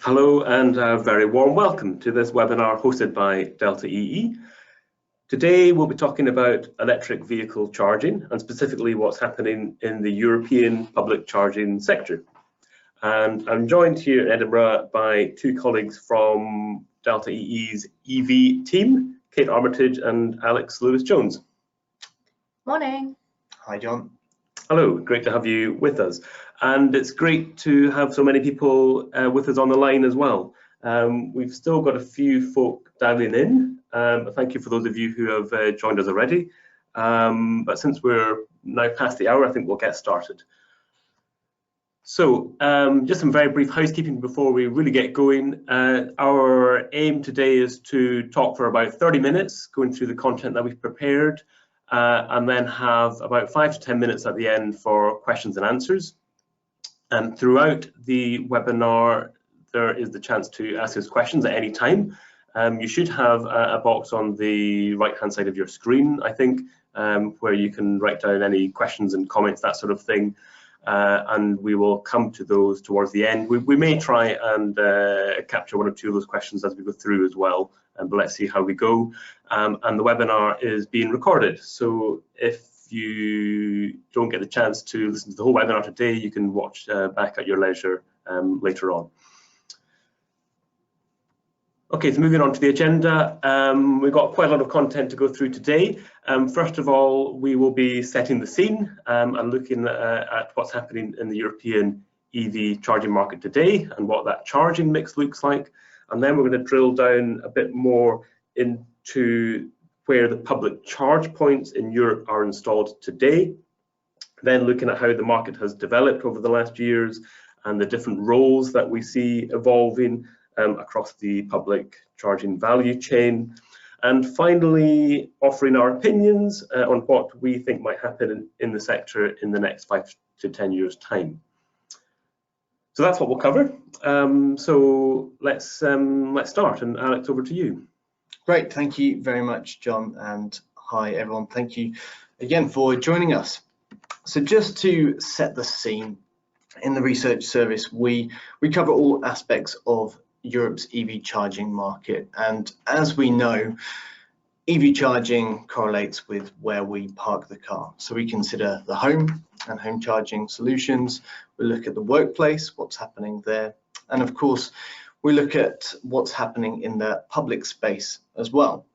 Hello and a very warm welcome to this webinar hosted by Delta EE. Today we'll be talking about electric vehicle charging and specifically what's happening in the European public charging sector. And I'm joined here in Edinburgh by two colleagues from Delta EE's EV team, Kate Armitage and Alex Lewis-Jones. Morning. Hi, John. Hello, great to have you with us. And it's great to have so many people with us on the line as well. We've still got a few folk dialing in. Thank you for those of you who have joined us already. But since we're now past the hour, I think we'll get started. So just some very brief housekeeping before we really get going. Our aim today is to talk for about 30 minutes, going through the content that we've prepared, and then have about 5 to 10 minutes at the end for questions and answers. And throughout the webinar, there is the chance to ask us questions at any time. You should have a box on the right-hand side of your screen, I think, where you can write down any questions and comments, that sort of thing. And we will come to those towards the end. We may try and capture one or two of those questions as we go through as well, but let's see how we go. And the webinar is being recorded, so if you don't get the chance to listen to the whole webinar today, you can watch back at your leisure later on. Okay, so moving on to the agenda, we've got quite a lot of content to go through today. First of all, we will be setting the scene and looking at what's happening in the European EV charging market today and what that charging mix looks like. And then we're going to drill down a bit more into where the public charge points in Europe are installed today. Then looking at how the market has developed over the last years and the different roles that we see evolving across the public charging value chain. And finally, offering our opinions on what we think might happen in the sector in the next 5 to 10 years' time. So that's what we'll cover. So let's start. And Alex, over to you. Great, thank you very much, John, and hi everyone. Thank you again for joining us. So just to set the scene, in the research service, we cover all aspects of Europe's EV charging market, and as we know, EV charging correlates with where we park the car. So we consider the home and home charging solutions, we look at the workplace, what's happening there, and of course we look at what's happening in the public space as well.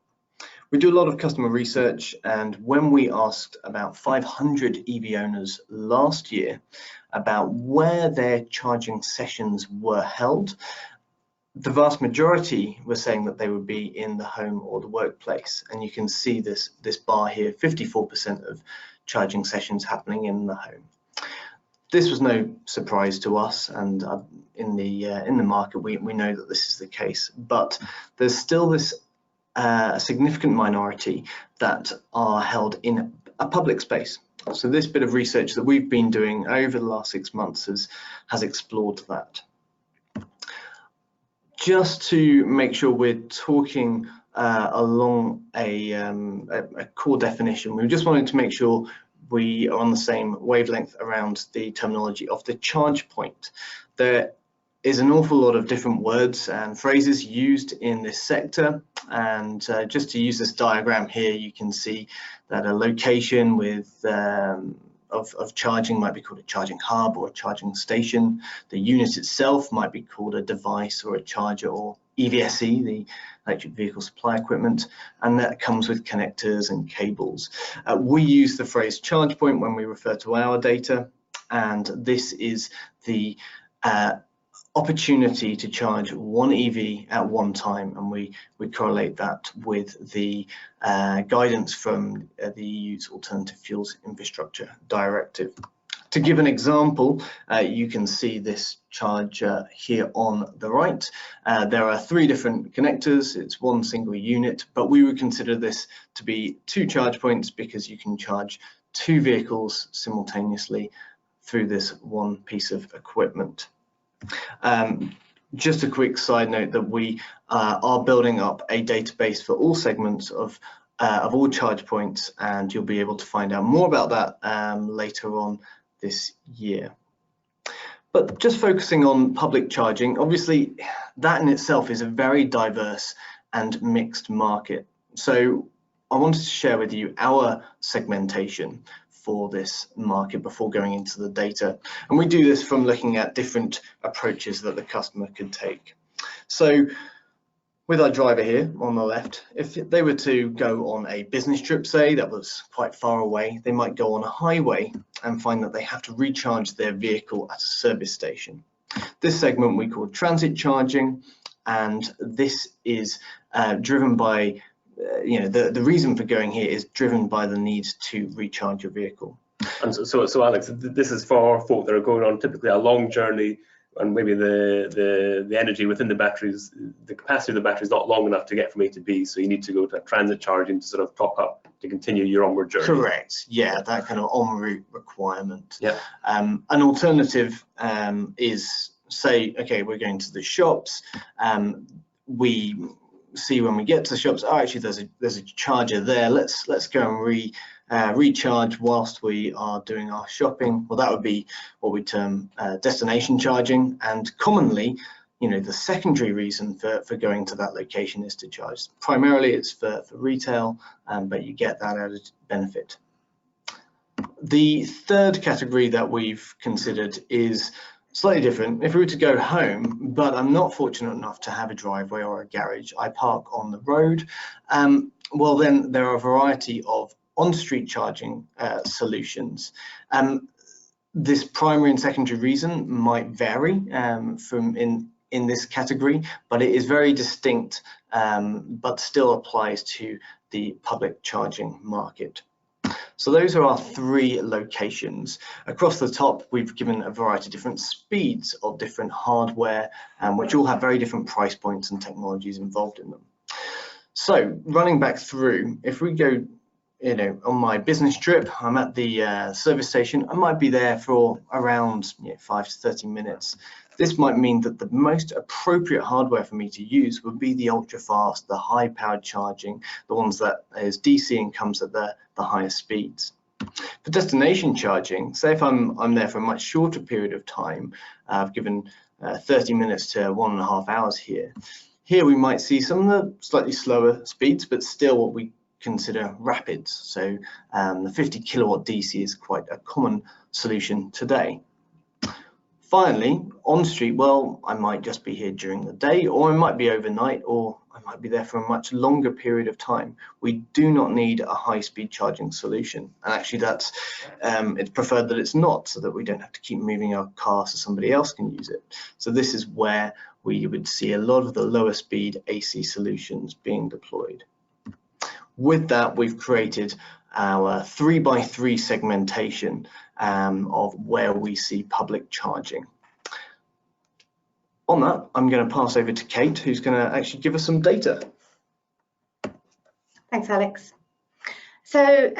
We do a lot of customer research, and when we asked about 500 EV owners last year about where their charging sessions were held, the vast majority were saying that they would be in the home or the workplace. And you can see this bar here, 54% of charging sessions happening in the home. This was no surprise to us, and in the market we know that this is the case, but there's still this significant minority that are held in a public space. So this bit of research that we've been doing over the last 6 months has explored that. Just to make sure we're talking along a core definition, we just wanted to make sure we are on the same wavelength around the terminology of the charge point. There is an awful lot of different words and phrases used in this sector, and just to use this diagram here, you can see that a location with of charging might be called a charging hub or a charging station. The unit itself might be called a device or a charger, or EVSE, the electric vehicle supply equipment, and that comes with connectors and cables. We use the phrase charge point when we refer to our data, and this is the opportunity to charge one EV at one time, and we correlate that with the guidance from the EU's Alternative Fuels Infrastructure Directive. To give an example, you can see this charger here on the right. There are 3 different connectors, it's one single unit, but we would consider this to be 2 charge points because you can charge 2 vehicles simultaneously through this one piece of equipment. Just a quick side note that we are building up a database for all segments of all charge points, and you'll be able to find out more about that later on this year. But just focusing on public charging, obviously that in itself is a very diverse and mixed market. So I wanted to share with you our segmentation for this market before going into the data. And we do this from looking at different approaches that the customer could take. So with our driver here on the left, if they were to go on a business trip, say, that was quite far away, they might go on a highway and find that they have to recharge their vehicle at a service station. This segment we call transit charging, and this is driven by, the reason for going here is driven by the need to recharge your vehicle. And so Alex, this is for folk that are going on typically a long journey, and maybe the energy within the batteries, the capacity of the battery is not long enough to get from A to B, so you need to go to transit charging to sort of top up to continue your onward journey. Correct. Yeah, that kind of en route requirement. Yeah. An alternative is, say, okay, we're going to the shops. We see when we get to the shops, oh, actually there's a charger there. Let's go and recharge whilst we are doing our shopping. Well, that would be what we term destination charging, and commonly, the secondary reason for going to that location is to charge. Primarily it's for retail, but you get that added benefit. The third category that we've considered is slightly different. If we were to go home, but I'm not fortunate enough to have a driveway or a garage, I park on the road, well then there are a variety of on-street charging solutions. This primary and secondary reason might vary from in this category, but it is very distinct, but still applies to the public charging market. So those are our three locations. Across the top, we've given a variety of different speeds of different hardware, which all have very different price points and technologies involved in them. So running back through, if we go, on my business trip, I'm at the service station. I might be there for around 5 to 30 minutes. This might mean that the most appropriate hardware for me to use would be the ultra fast, the high powered charging, the ones that is DC and comes at the highest speeds. For destination charging, say if I'm there for a much shorter period of time, I've given 30 minutes to 1.5 hours here. Here we might see some of the slightly slower speeds, but still what we consider rapids. So the 50 kilowatt DC is quite a common solution today. Finally, on street, well, I might just be here during the day, or I might be overnight, or I might be there for a much longer period of time. We do not need a high-speed charging solution, and actually that's it's preferred that it's not, so that we don't have to keep moving our car so somebody else can use it. So this is where we would see a lot of the lower speed AC solutions being deployed. With that, we've created our 3x3 segmentation of where we see public charging. On that, I'm going to pass over to Kate, who's going to actually give us some data. Thanks, Alex. So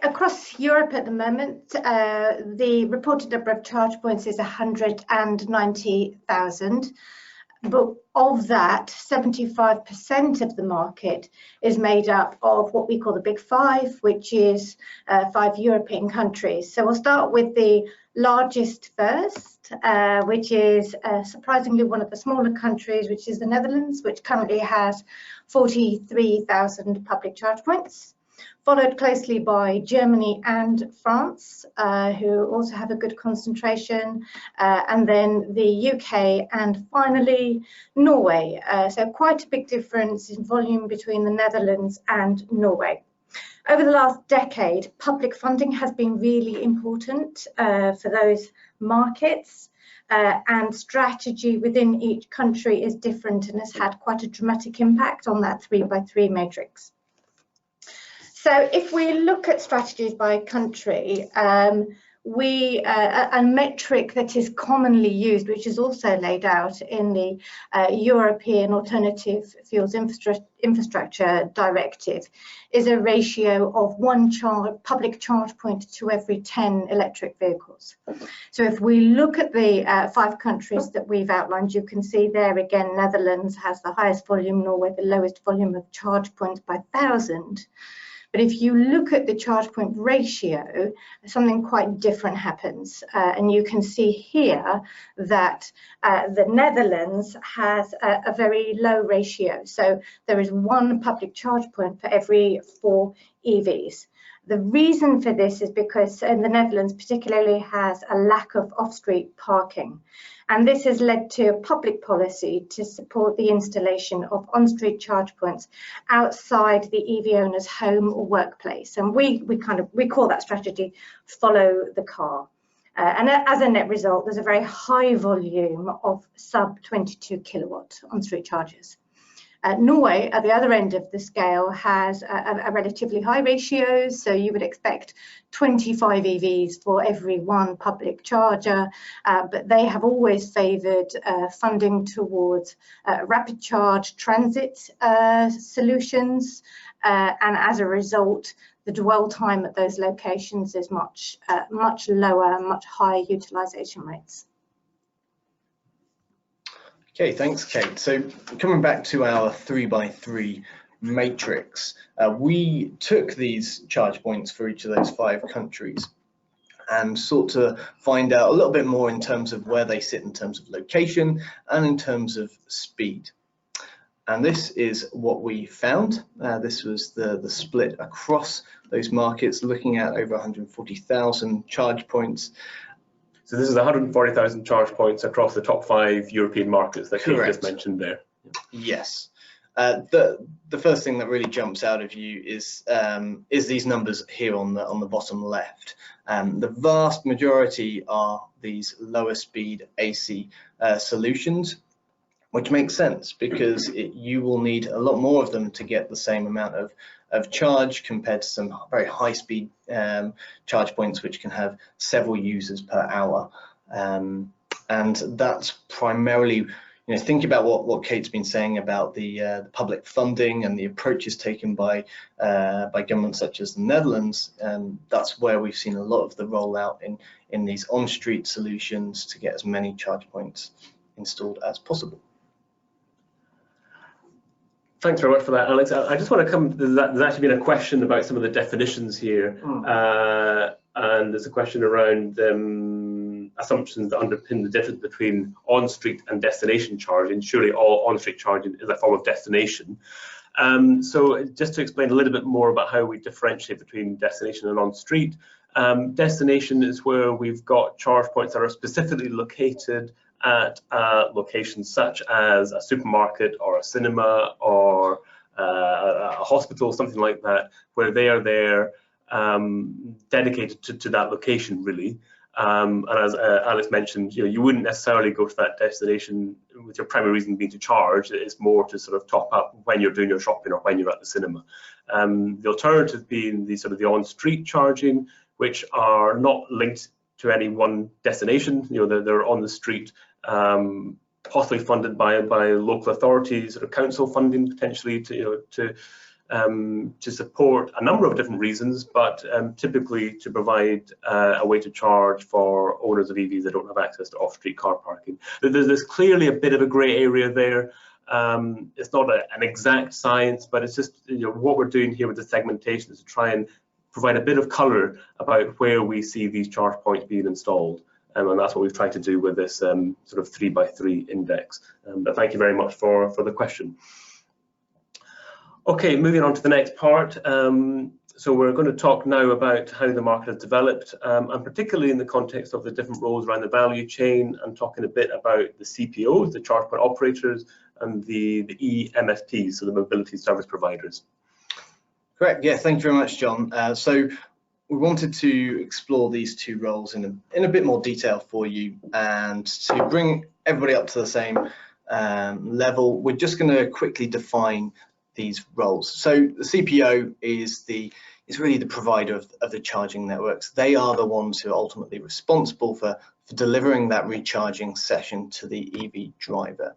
across Europe at the moment, the reported number of charge points is 190,000. But of that, 75% of the market is made up of what we call the Big Five, which is 5 European countries. So we'll start with the largest first, which is surprisingly one of the smaller countries, which is the Netherlands, which currently has 43,000 public charge points, followed closely by Germany and France, who also have a good concentration, and then the UK, and finally Norway. So quite a big difference in volume between the Netherlands and Norway. Over the last decade, public funding has been really important for those markets, and strategy within each country is different and has had quite a dramatic impact on that 3x3 matrix. So if we look at strategies by country, a metric that is commonly used, which is also laid out in the European Alternative Fuels Infrastructure Directive, is a ratio of 1 public charge point to every 10 electric vehicles. So if we look at the 5 countries that we've outlined, you can see there again, Netherlands has the highest volume, Norway the lowest volume of charge points by 1,000. But if you look at the charge point ratio, something quite different happens. And you can see here that the Netherlands has a very low ratio. So there is 1 public charge point for every 4 EVs. The reason for this is because in the Netherlands particularly has a lack of off-street parking. And this has led to a public policy to support the installation of on-street charge points outside the EV owner's home or workplace. And we call that strategy follow the car. And as a net result, there's a very high volume of sub 22 kilowatt on-street chargers. Norway, at the other end of the scale, has a relatively high ratio, so you would expect 25 EVs for every 1 public charger, but they have always favoured funding towards rapid charge transit solutions, and as a result, the dwell time at those locations is much lower, much higher utilisation rates. Okay, thanks, Kate. So coming back to our 3x3 matrix, we took these charge points for each of those 5 countries and sought to find out a little bit more in terms of where they sit in terms of location and in terms of speed. And this is what we found. This was the split across those markets, looking at over 140,000 charge points. So this is 140,000 charge points across the top 5 European markets that Kate just mentioned there. Yes. The first thing that really jumps out of you is these numbers here on the bottom left. The vast majority are these lower speed AC solutions, which makes sense because you will need a lot more of them to get the same amount of charge compared to some very high speed charge points which can have several users per hour. And that's primarily, think about what Kate's been saying about the public funding and the approaches taken by governments such as the Netherlands. That's where we've seen a lot of the rollout in these on-street solutions to get as many charge points installed as possible. Thanks very much for that, Alex. I just want to come, there's actually been a question about some of the definitions here, and there's a question around assumptions that underpin the difference between on-street and destination charging. Surely all on-street charging is a form of destination. So just to explain a little bit more about how we differentiate between destination and on-street. Destination is where we've got charge points that are specifically located at locations such as a supermarket or a cinema or a hospital, something like that, where they are there dedicated to that location, really. And as Alex mentioned, you wouldn't necessarily go to that destination with your primary reason being to charge. It's more to sort of top up when you're doing your shopping or when you're at the cinema. The alternative being the on-street charging, which are not linked to any one destination. They're on the street, possibly funded by local authorities or council funding potentially to support a number of different reasons, but typically to provide a way to charge for owners of EVs that don't have access to off-street car parking. There's clearly a bit of a grey area there. It's not an exact science, but it's just what we're doing here with the segmentation is to try and provide a bit of colour about where we see these charge points being installed. And that's what we've tried to do with this sort of 3x3 index. But thank you very much for the question. Okay, moving on to the next part. So we're going to talk now about how the market has developed, and particularly in the context of the different roles around the value chain, and talking a bit about the CPOs, the Chargepoint Operators, and the eMSPs, so the mobility service providers. Correct. Yeah, thank you very much, John. So we wanted to explore these 2 roles in a bit more detail for you, and to bring everybody up to the same level. We're just going to quickly define these roles. So the CPO is really the provider of the charging networks. They are the ones who are ultimately responsible for delivering that recharging session to the EV driver.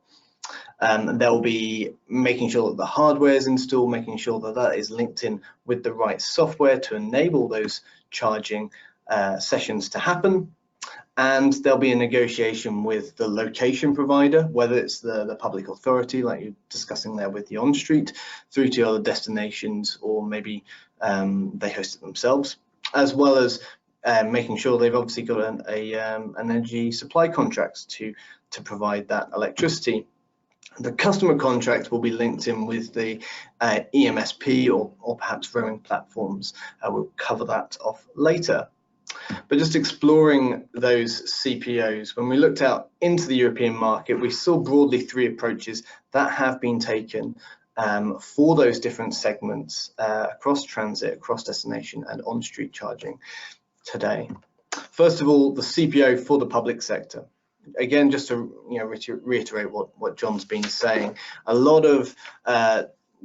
They'll be making sure that the hardware is installed, making sure that that is linked in with the right software to enable those charging sessions to happen. And there'll be a negotiation with the location provider, whether it's the public authority, like you're discussing there with the on-street, through to other destinations, or maybe they host it themselves, as well as making sure they've obviously got an energy supply contract to provide that electricity. The customer contract will be linked in with the eMSP or perhaps roaming platforms. We'll cover that off later. But just exploring those CPOs, when we looked out into the European market, we saw broadly 3 approaches that have been taken for those different segments across transit, across destination and on-street charging today. First of all, the CPO for the public sector. Again, just to reiterate what John's been saying, a lot of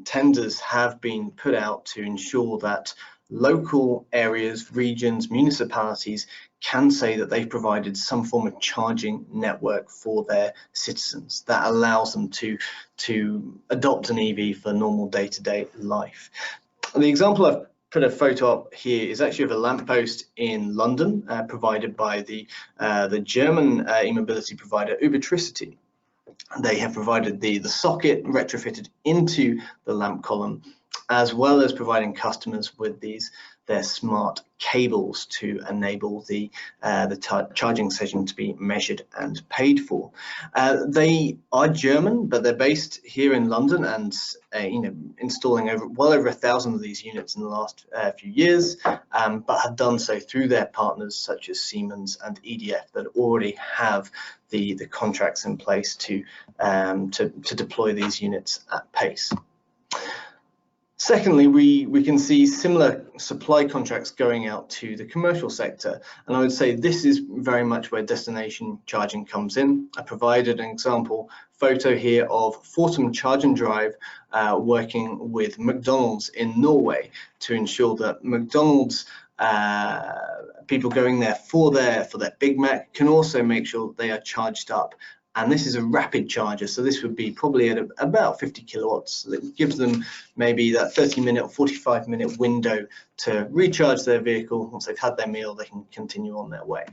tenders have been put out to ensure that local areas, regions, municipalities can say that they've provided some form of charging network for their citizens that allows them to adopt an EV for normal day-to-day life. The example I've put a photo up here is actually of a lamppost in London, provided by the German e-mobility provider Ubertricity. They have provided the socket retrofitted into the lamp column, as well as providing customers with their smart cables to enable the charging session to be measured and paid for. They are German, but they're based here in London and installing well over 1,000 of these units in the last few years, but have done so through their partners such as Siemens and EDF that already have the contracts in place to deploy these units at pace. Secondly, we can see similar supply contracts going out to the commercial sector, and I would say this is very much where destination charging comes in. I provided an example photo here of Fortum Charge and Drive working with McDonald's in Norway to ensure that McDonald's people going there for their Big Mac can also make sure they are charged up. And this is a rapid charger, so this would be probably at about 50 kilowatts. It gives them maybe that 30-minute or 45-minute window to recharge their vehicle. Once they've had their meal, they can continue on their way.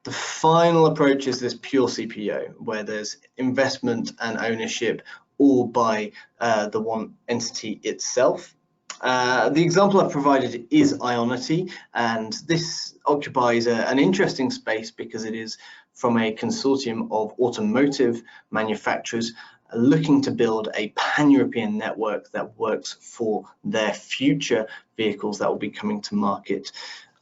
The final approach is this pure CPO, where there's investment and ownership all by the one entity itself. The example I've provided is Ionity, and this occupies an interesting space because it is from a consortium of automotive manufacturers looking to build a pan-European network that works for their future vehicles that will be coming to market.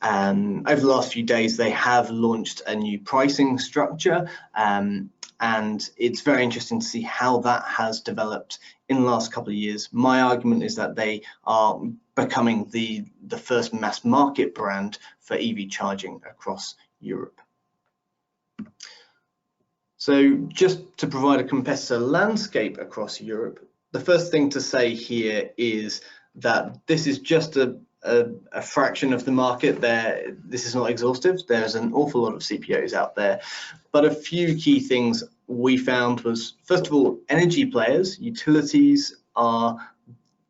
Over the last few days, they have launched a new pricing structure, and it's very interesting to see how that has developed in the last couple of years. My argument is that they are becoming the first mass market brand for EV charging across Europe. So just to provide a competitor landscape across Europe, the first thing to say here is that this is just a fraction of the market. This is not exhaustive. There's an awful lot of CPOs out there, but a few key things we found was, first of all, energy players, utilities are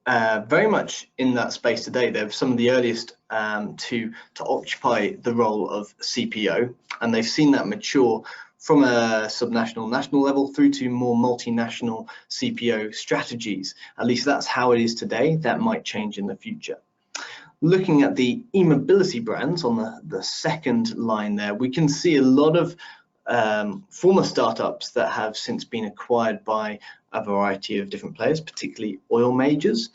very much in that space today. They're some of the earliest to occupy the role of CPO, and they've seen that mature from a subnational, national level through to more multinational CPO strategies. At least that's how it is today. That might change in the future. Looking at the e-mobility brands on the second line there, we can see a lot of former startups that have since been acquired by a variety of different players, particularly oil majors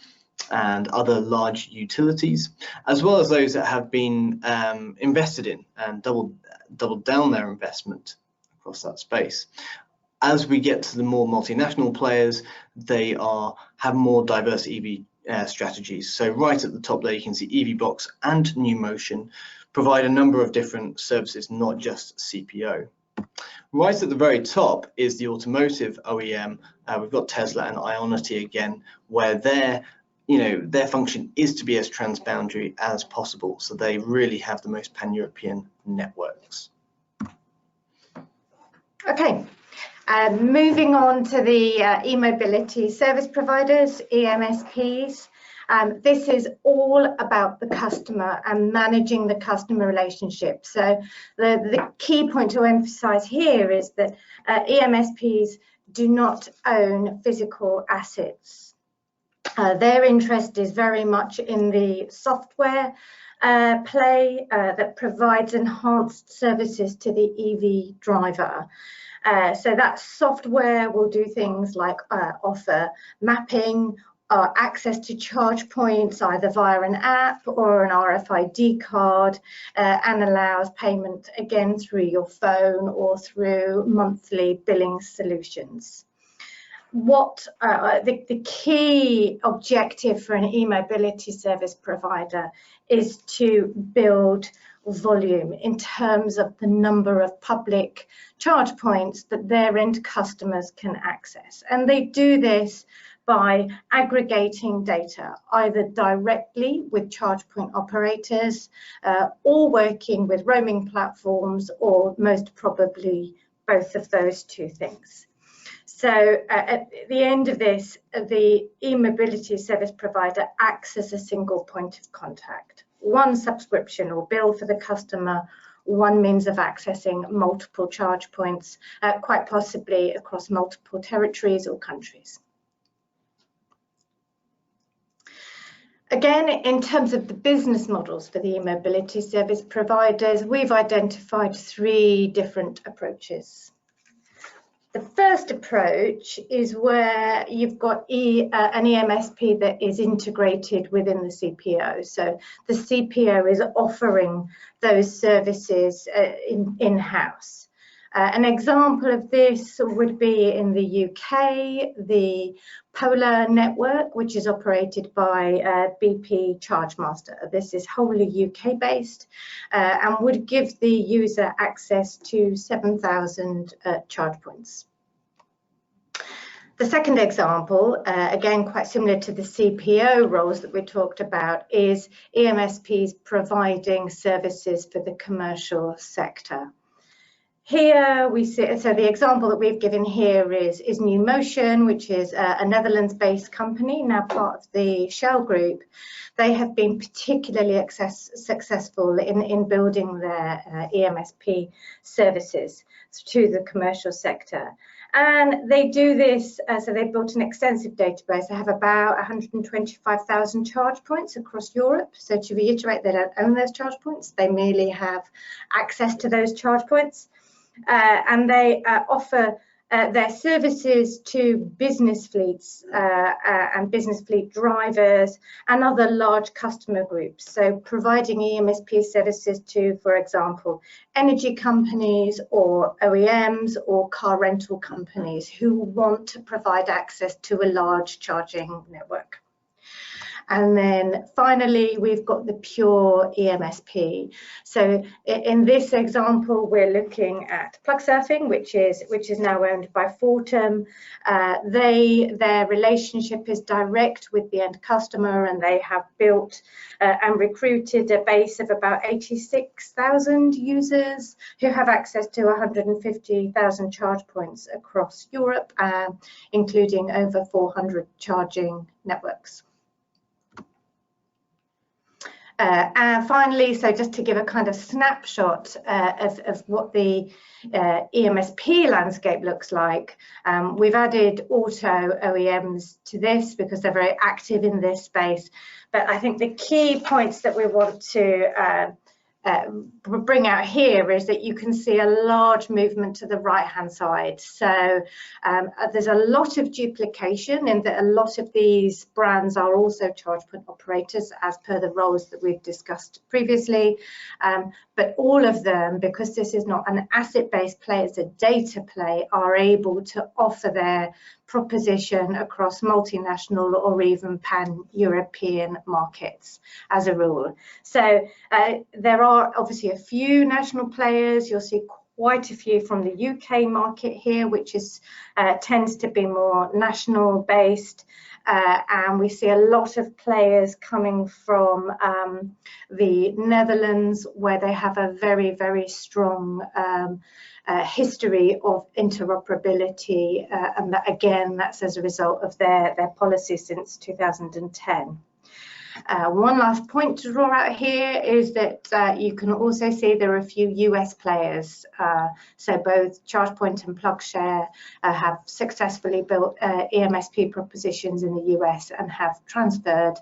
and other large utilities, as well as those that have been invested in and doubled down their investment across that space. As we get to the more multinational players, they have more diverse EV strategies. So right at the top there, you can see EVBox and NewMotion provide a number of different services, not just CPO. Right at the very top is the automotive OEM. We've got Tesla and Ionity again, where their function is to be as transboundary as possible. So they really have the most pan-European networks. Okay, moving on to the e-mobility service providers, eMSPs. This is all about the customer and managing the customer relationship. So the key point to emphasize here is that eMSPs do not own physical assets. Their interest is very much in the software play that provides enhanced services to the EV driver. So that software will do things like offer mapping, access to charge points either via an app or an RFID card, and allows payment again through your phone or through monthly billing solutions. The key objective for an e-mobility service provider is to build volume in terms of the number of public charge points that their end customers can access. And they do this by aggregating data, either directly with Chargepoint operators or working with roaming platforms, or most probably both of those two things. So at the end of this, the e-mobility service provider acts as a single point of contact. One subscription or bill for the customer, one means of accessing multiple charge points, quite possibly across multiple territories or countries. Again, in terms of the business models for the e-mobility service providers, we've identified 3 different approaches. The first approach is where you've got an eMSP that is integrated within the CPO. So the CPO is offering those services in-house. An example of this would be in the UK, the Polar network, which is operated by BP Chargemaster. This is wholly UK based and would give the user access to 7,000 charge points. The second example, again quite similar to the CPO roles that we talked about, is eMSPs providing services for the commercial sector. Here we see, so the example that we've given here is New Motion, which is a Netherlands-based company, now part of the Shell Group. They have been particularly successful in building their eMSP services to the commercial sector. And they do this, so they've built an extensive database. They have about 125,000 charge points across Europe. So to reiterate, they don't own those charge points. They merely have access to those charge points. And they offer their services to business fleets and business fleet drivers and other large customer groups. So providing eMSP services to, for example, energy companies or OEMs or car rental companies who want to provide access to a large charging network. And then finally, we've got the pure eMSP. So in this example, we're looking at Plugsurfing, which is now owned by Fortum. Their relationship is direct with the end customer, and they have built and recruited a base of about 86,000 users who have access to 150,000 charge points across Europe, including over 400 charging networks. And finally, so just to give a kind of snapshot of what the eMSP landscape looks like, we've added auto OEMs to this because they're very active in this space. But I think the key points that we want to bring out here is that you can see a large movement to the right hand side. So there's a lot of duplication in that a lot of these brands are also Chargepoint operators as per the roles that we've discussed previously, but all of them, because this is not an asset-based play, it's a data play, are able to offer their proposition across multinational or even pan-European markets as a rule. So there are obviously a few national players. You'll see quite a few from the UK market here, which is tends to be more national based, and we see a lot of players coming from the Netherlands, where they have a very, very strong history of interoperability, and that, again, that's as a result of their policy since 2010. One last point to draw out here is that you can also see there are a few US players. So both ChargePoint and PlugShare have successfully built eMSP propositions in the US and have transferred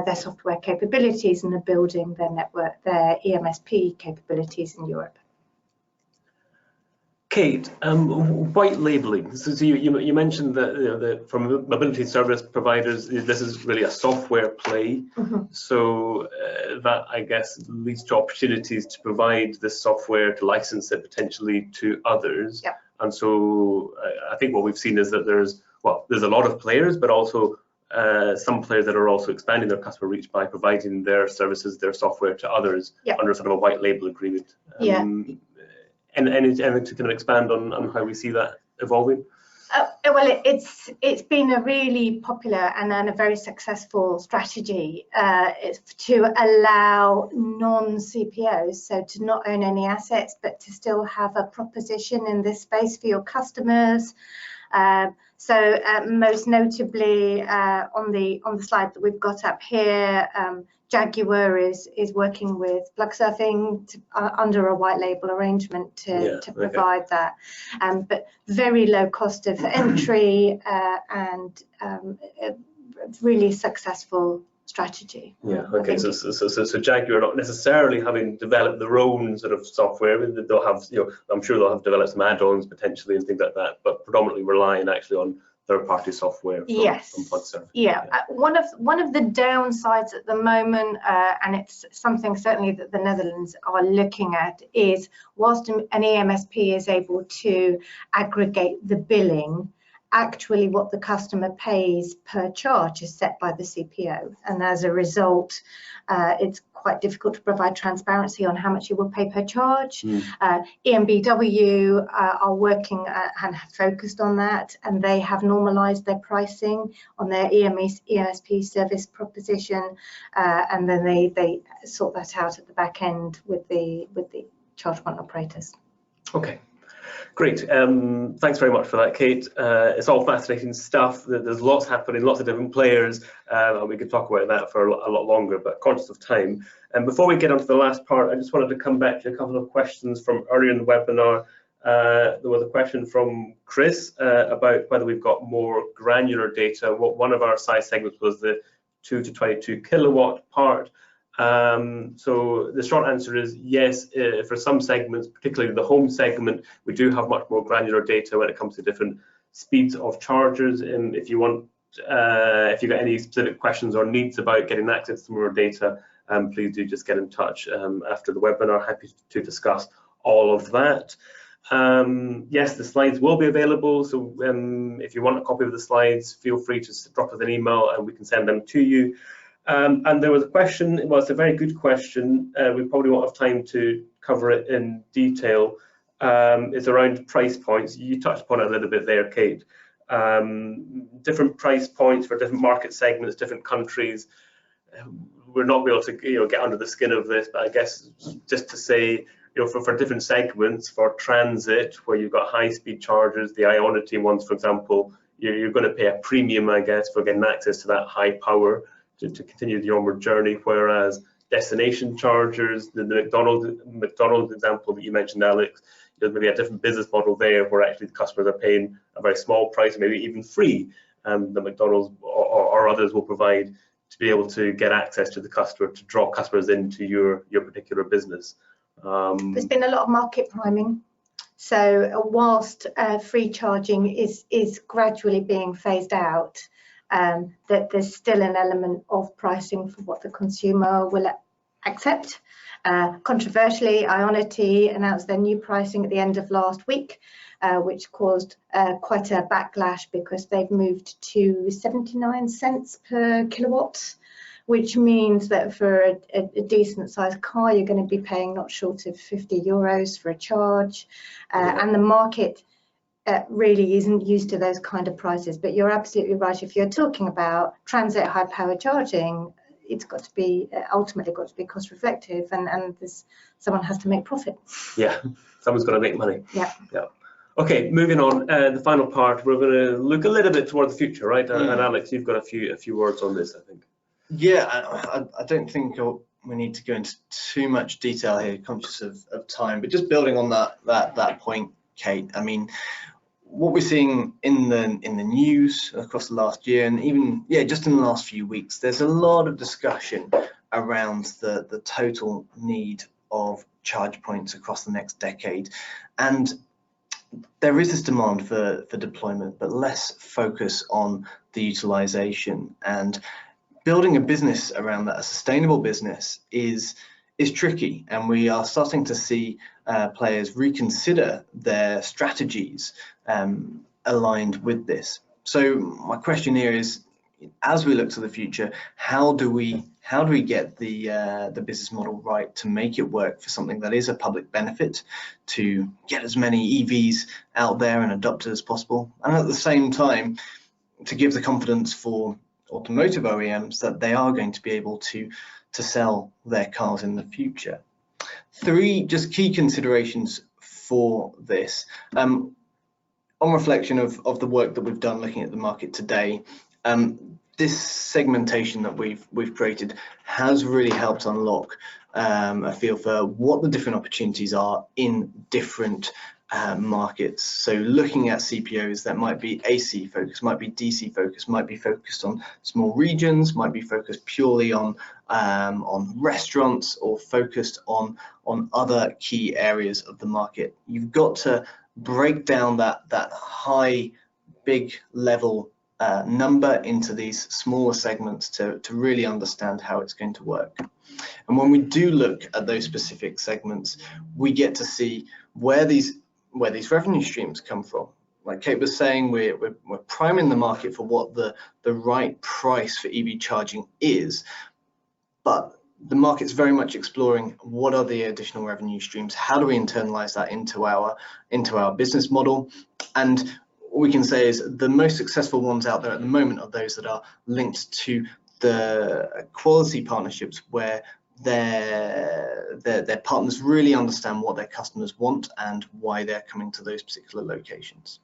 their software capabilities and are building their network, their eMSP capabilities in Europe. Kate, white labeling. So you mentioned that from mobility service providers, this is really a software play. Mm-hmm. So that, I guess, leads to opportunities to provide this software, to license it potentially to others. Yep. And so I think what we've seen is that there's a lot of players, but also some players that are also expanding their customer reach by providing their services, their software to others. Yep. Under sort of a white label agreement. And anything to kind of expand on how we see that evolving? Well, it's been a really popular and a very successful strategy to allow non-CPOs, so to not own any assets, but to still have a proposition in this space for your customers. So most notably on the slide that we've got up here, Jaguar is working with Plugsurfing under a white label arrangement to provide that, but very low cost of entry and a really successful strategy. Yeah. Okay. So Jaguar not necessarily having developed their own sort of software. They'll have, I'm sure they'll have developed some add-ons potentially and things like that, but predominantly relying actually on third-party software from Plugsurfing. Yeah. One of the downsides at the moment, and it's something certainly that the Netherlands are looking at, is whilst an eMSP is able to aggregate the billing, actually what the customer pays per charge is set by the CPO, and as a result it's quite difficult to provide transparency on how much you will pay per charge. EMBW are working and have focused on that, and they have normalized their pricing on their eMSP service proposition, and then they sort that out at the back end with the Chargepoint operators. Okay. Great. Thanks very much for that, Kate. It's all fascinating stuff. There's lots happening, lots of different players, and we could talk about that for a lot longer, but conscious of time. And before we get on to the last part, I just wanted to come back to a couple of questions from earlier in the webinar. There was a question from Chris about whether we've got more granular data. One of our size segments was the 2 to 22 kilowatt part. So the short answer is yes. For some segments, particularly the home segment, we do have much more granular data when it comes to different speeds of chargers. And if you want, if you've got any specific questions or needs about getting access to more data, please do just get in touch after the webinar. Happy to discuss all of that. Yes, the slides will be available, so if you want a copy of the slides, feel free to drop us an email and we can send them to you. And there was a question, well, it's a very good question. We probably won't have time to cover it in detail. It's around price points. You touched upon it a little bit there, Kate. Different price points for different market segments, different countries. We're not able to get under the skin of this, but I guess just to say, for different segments, for transit, where you've got high-speed chargers, the Ionity ones, for example, you're going to pay a premium, I guess, for getting access to that high power to continue the onward journey, whereas destination chargers, the McDonald's example that you mentioned, Alex, there's maybe a different business model there where actually the customers are paying a very small price, maybe even free, the McDonald's or others will provide to be able to get access to the customer, to draw customers into your particular business. There's been a lot of market priming. So whilst free charging is gradually being phased out, that there's still an element of pricing for what the consumer will accept. Controversially, Ionity announced their new pricing at the end of last week, which caused quite a backlash because they've moved to 79 cents per kilowatt, which means that for a decent sized car, you're going to be paying not short of 50 euros for a charge. And the market really isn't used to those kind of prices. But you're absolutely right. If you're talking about transit high power charging, it's got to be ultimately got to be cost reflective, and someone has to make profit. Yeah, someone's got to make money. Yeah. Okay, moving on. The final part, we're going to look a little bit toward the future, right? And Alex, you've got a few words on this, I think. Yeah, I don't think we need to go into too much detail here, conscious of time, but just building on that point, Kate. I mean, what we're seeing in the news across the last year, and even just in the last few weeks, there's a lot of discussion around the total need of charge points across the next decade, and there is this demand for deployment, but less focus on the utilization. And building a business around that, a sustainable business, is tricky, and we are starting to see players reconsider their strategies aligned with this. So my question here is, as we look to the future, how do we get the business model right to make it work for something that is a public benefit, to get as many EVs out there and adopted as possible, and at the same time to give the confidence for automotive OEMs that they are going to be able to sell their cars in the future? Three just key considerations for this. On reflection of the work that we've done looking at the market today, this segmentation that we've created has really helped unlock a feel for what the different opportunities are in different markets. So looking at CPOs that might be AC focused, might be DC focused, might be focused on small regions, might be focused purely on restaurants, or focused on other key areas of the market. You've got to break down that high, big level number into these smaller segments to really understand how it's going to work. And when we do look at those specific segments, we get to see where these revenue streams come from. Like Kate was saying, we're priming the market for what the right price for EV charging is, but the market's very much exploring what are the additional revenue streams, how do we internalize that into our business model. And what we can say is the most successful ones out there at the moment are those that are linked to the quality partnerships, where their partners really understand what their customers want and why they're coming to those particular locations.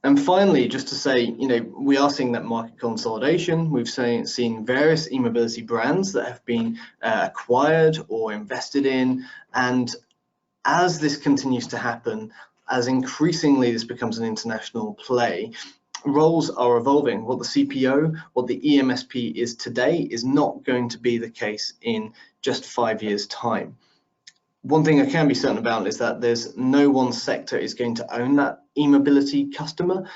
And finally, just to say, we are seeing that market consolidation. We've seen various e-mobility brands that have been acquired or invested in, and as this continues to happen, as increasingly this becomes an international play, roles are evolving. What the CPO, what the eMSP is today, is not going to be the case in just 5 years' time. One thing I can be certain about is that there's no one sector is going to own that e-mobility customer.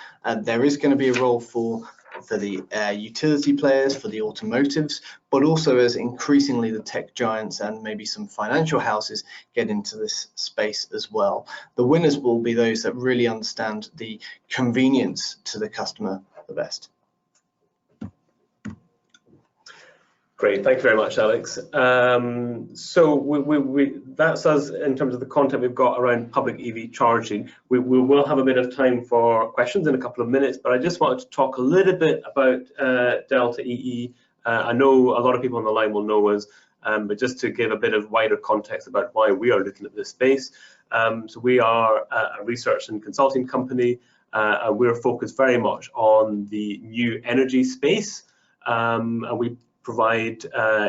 There is going to be a role for the utility players, for the automotives, but also as increasingly the tech giants and maybe some financial houses get into this space as well. The winners will be those that really understand the convenience to the customer the best. Great, thank you very much, Alex. So that's us in terms of the content we've got around public EV charging. We will have a bit of time for questions in a couple of minutes, but I just wanted to talk a little bit about Delta EE. I know a lot of people on the line will know us, but just to give a bit of wider context about why we are looking at this space. So we are a research and consulting company, and we're focused very much on the new energy space, and we provide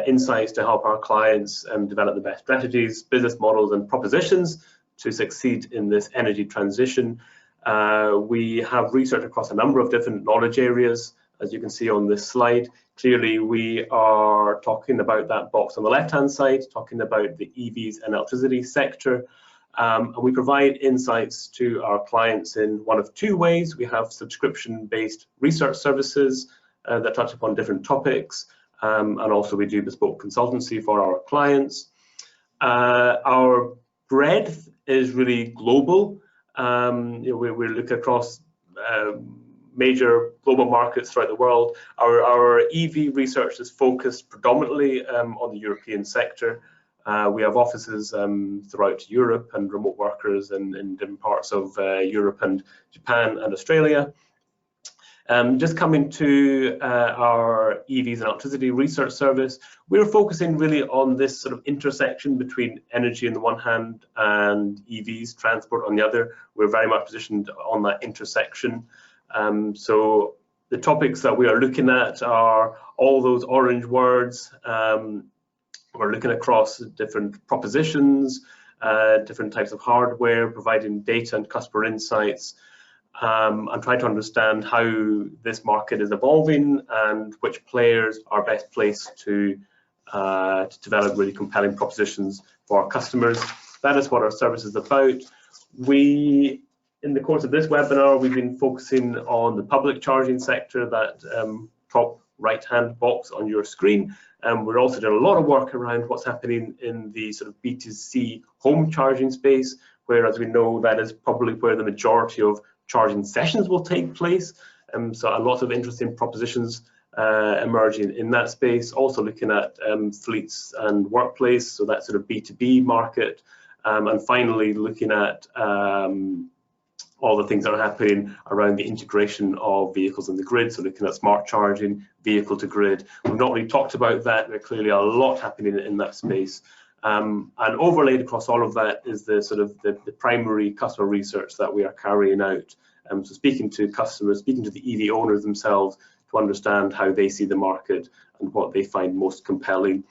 insights to help our clients develop the best strategies, business models and propositions to succeed in this energy transition. We have research across a number of different knowledge areas, as you can see on this slide. Clearly, we are talking about that box on the left-hand side, talking about the EVs and electricity sector. And we provide insights to our clients in one of two ways. We have subscription-based research services that touch upon different topics. And also we do bespoke consultancy for our clients. Our breadth is really global. We look across major global markets throughout the world. Our EV research is focused predominantly on the European sector. We have offices throughout Europe and remote workers in different parts of Europe and Japan and Australia. Just coming to our EVs and electricity research service, we're focusing really on this sort of intersection between energy on the one hand and EVs, transport on the other. We're very much positioned on that intersection. So the topics that we are looking at are all those orange words. We're looking across different propositions, different types of hardware, providing data and customer insights, and try to understand how this market is evolving and which players are best placed to develop really compelling propositions for our customers. That is what our service is about. In the course of this webinar, we've been focusing on the public charging sector, that top right-hand box on your screen. We're also doing a lot of work around what's happening in the sort of B2C home charging space, where, as we know, that is probably where the majority of charging sessions will take place. So a lot of interesting propositions emerging in that space. Also looking at fleets and workplace, so that sort of B2B market. And finally, looking at all the things that are happening around the integration of vehicles in the grid, so looking at smart charging, vehicle to grid. We've not really talked about that. There's clearly a lot happening in that space. And overlaid across all of that is the sort of the primary customer research that we are carrying out. So speaking to customers, speaking to the EV owners themselves to understand how they see the market and what they find most compelling.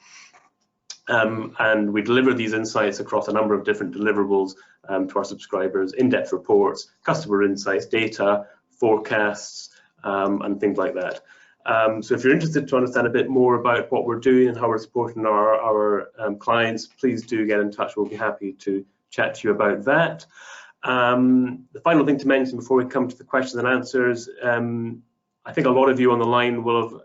And we deliver these insights across a number of different deliverables to our subscribers: in-depth reports, customer insights, data, forecasts, and things like that. So if you're interested to understand a bit more about what we're doing and how we're supporting our clients, please do get in touch. We'll be happy to chat to you about that. The final thing to mention before we come to the questions and answers, I think a lot of you on the line will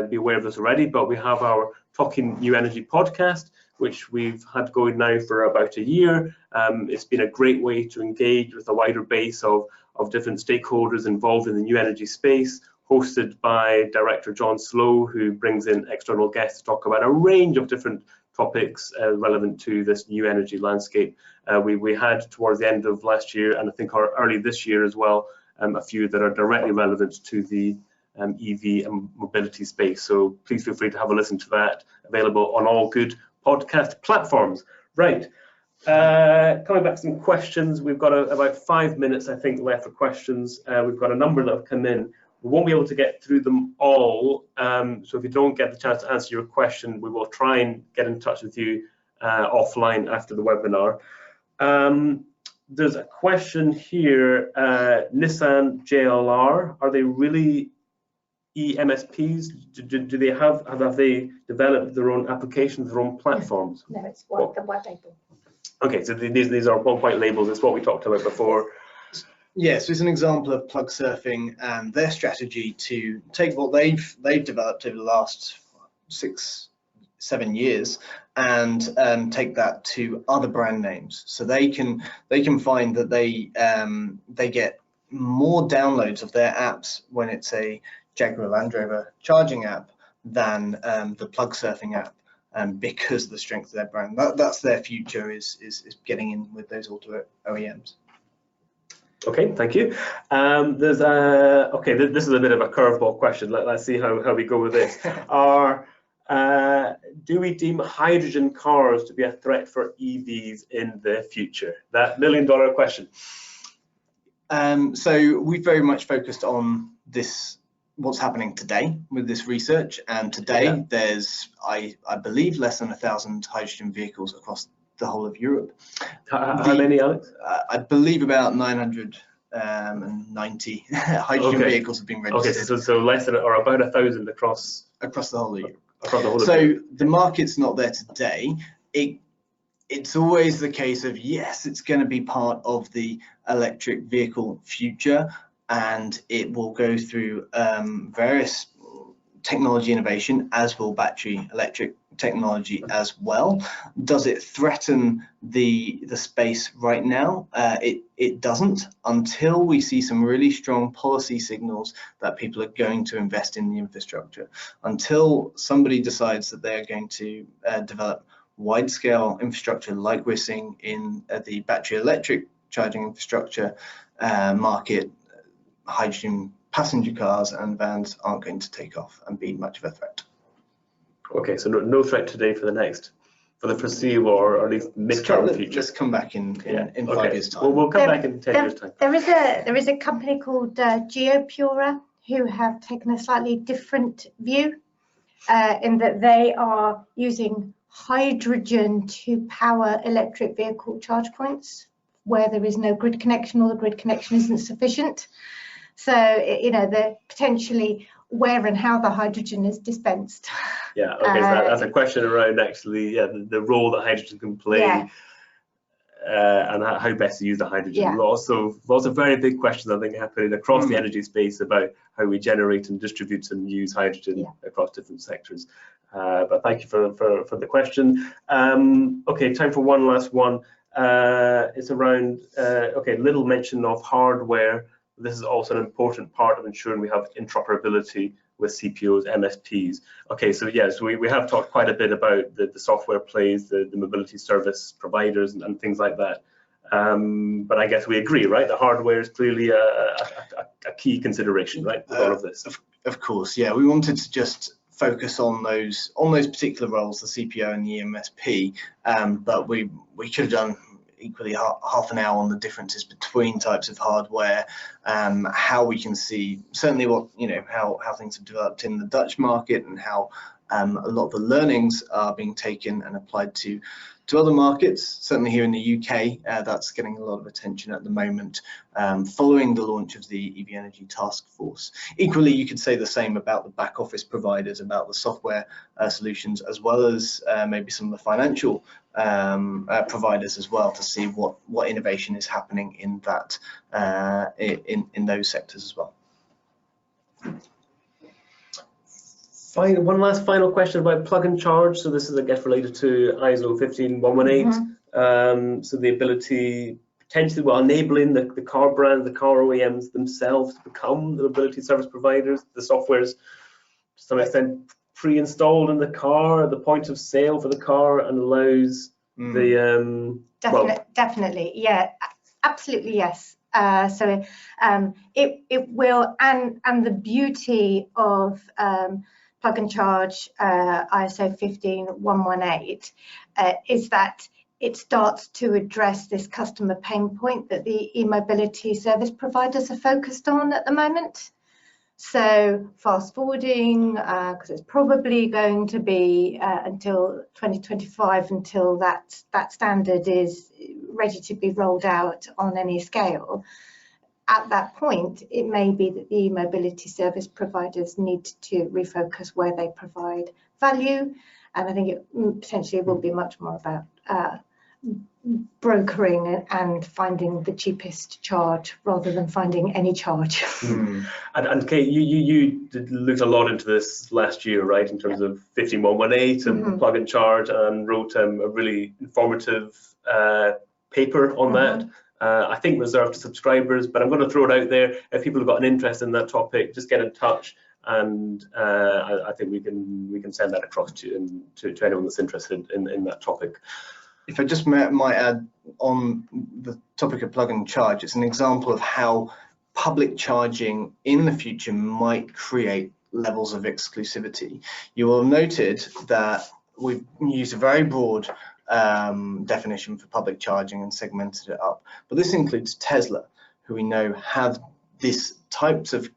be aware of this already, but we have our Talking New Energy podcast, which we've had going now for about a year. It's been a great way to engage with a wider base of different stakeholders involved in the new energy space, hosted by Director John Slow, who brings in external guests to talk about a range of different topics relevant to this new energy landscape. We had towards the end of last year, and I think early this year as well, a few that are directly relevant to the EV and mobility space. So please feel free to have a listen to that, available on all good podcast platforms. Right, coming back to some questions. We've got about 5 minutes, I think, left for questions. We've got a number that have come in. We won't be able to get through them all, so if you don't get the chance to answer your question, we will try and get in touch with you offline after the webinar. There's a question here, Nissan JLR, are they really eMSPs? Do they have they developed their own applications, their own platforms? No, it's the white label. Okay, so these are white labels. It's what we talked about before. Yes, it's an example of plug surfing and their strategy to take what they've developed over the last 6-7 years and take that to other brand names. So they can find that they get more downloads of their apps when it's a Jaguar Land Rover charging app than the plug surfing app, because of the strength of their brand. That's their future, is getting in with those auto OEMs. Okay, thank you. This is a bit of a curveball question. Let's see how we go with this. Do we deem hydrogen cars to be a threat for EVs in the future? That million-dollar question. So we've very much focused on this, what's happening today with this research, and today there's, I believe, less than 1,000 hydrogen vehicles across the whole of Europe. How many, Alex? I believe about 990 hydrogen vehicles have been registered. Okay, so less than, or about 1,000 across the whole of Europe. Across the whole so of Europe. The market's not there today. It's always the case of, yes, it's going to be part of the electric vehicle future, and it will go through various technology innovation, as will battery electric technology as well. Does it threaten the space right now? It doesn't, until we see some really strong policy signals that people are going to invest in the infrastructure. Until somebody decides that they're going to develop wide-scale infrastructure like we're seeing in the battery electric charging infrastructure market, hydrogen passenger cars and vans aren't going to take off and be much of a threat. Okay, so no threat today for the foreseeable, or at least mid-term future. Let's come back in 5 years' time. We'll come back in 10 years' time. There is a company called GeoPura who have taken a slightly different view in that they are using hydrogen to power electric vehicle charge points where there is no grid connection or the grid connection isn't sufficient. So, they're potentially where and how the hydrogen is dispensed. Yeah, okay, so that's a question around actually, the role that hydrogen can play. Yeah. And how best to use the hydrogen. Yeah. Lots of very big questions, I think, happening across the energy space about how we generate and distribute and use hydrogen across different sectors. But thank you for the question. Okay, time for one last one. It's around, little mention of hardware. This is also an important part of ensuring we have interoperability with CPOs, MSPs. Okay, so yes, we have talked quite a bit about the software plays, the mobility service providers and things like that. But I guess we agree, right? The hardware is clearly a key consideration, right, with all of this. Of course, yeah. We wanted to just focus on those particular roles, the CPO and the eMSP, but we could have done equally half an hour on the differences between types of hardware, how we can see certainly what how things have developed in the Dutch market, and how a lot of the learnings are being taken and applied to other markets. Certainly here in the UK, that's getting a lot of attention at the moment, following the launch of the EV Energy Task Force. Equally, you could say the same about the back office providers, about the software solutions, as well as maybe some of the financial providers as well, to see what innovation is happening in that in those sectors as well. Fine. One last final question about plug and charge. So this is, I guess, related to ISO 15118. So the ability, potentially, enabling the car brand, the car OEMs themselves to become the mobility service providers. The software's to some extent pre-installed in the car at the point of sale for the car, and allows the definitely, yeah, absolutely, yes. So it will, and the beauty of plug and charge ISO 15118 is that it starts to address this customer pain point that the e-mobility service providers are focused on at the moment. So fast forwarding, because it's probably going to be until 2025 until that standard is ready to be rolled out on any scale. At that point, it may be that the mobility service providers need to refocus where they provide value, and I think it potentially will be much more about brokering and finding the cheapest charge rather than finding any charge. And Kate, you looked a lot into this last year, right, in terms of 15118 and plug and charge, and wrote a really informative paper on that. I think reserved to subscribers, but I'm going to throw it out there. If people have got an interest in that topic, just get in touch, and I think we can send that across to you, to anyone that's interested in that topic. If I just might add on the topic of plug and charge, it's an example of how public charging in the future might create levels of exclusivity. You will have noted that we've used a very broad definition for public charging and segmented it up, but this includes Tesla, who we know have this types of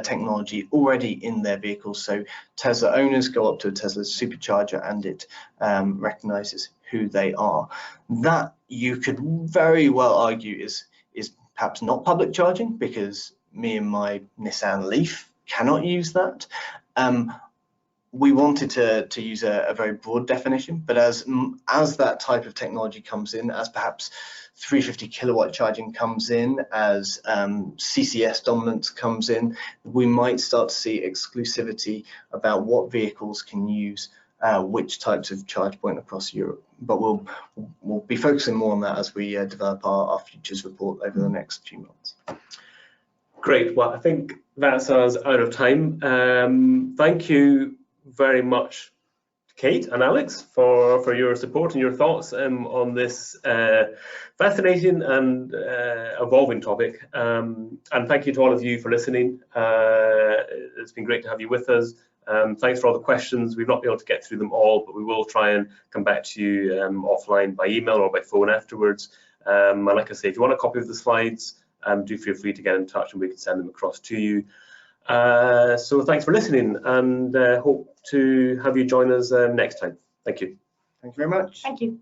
technology already in their vehicles. So Tesla owners go up to a Tesla supercharger and it recognizes who they are. That, you could very well argue, is perhaps not public charging, because me and my Nissan Leaf cannot use that. We wanted to use a very broad definition, but as that type of technology comes in, as perhaps 350 kilowatt charging comes in, as CCS dominance comes in, we might start to see exclusivity about what vehicles can use which types of charge point across Europe. But we'll be focusing more on that as we develop our futures report over the next few months. Great. Well, I think that's us out of time. Thank you very much, Kate and Alex, for your support and your thoughts on this fascinating and evolving topic. And thank you to all of you for listening. It's been great to have you with us. Thanks for all the questions. We've not been able to get through them all, but we will try and come back to you offline by email or by phone afterwards. And like I say, if you want a copy of the slides, do feel free to get in touch and we can send them across to you. So thanks for listening, and hope to have you join us next time. Thank you. Thank you very much. Thank you.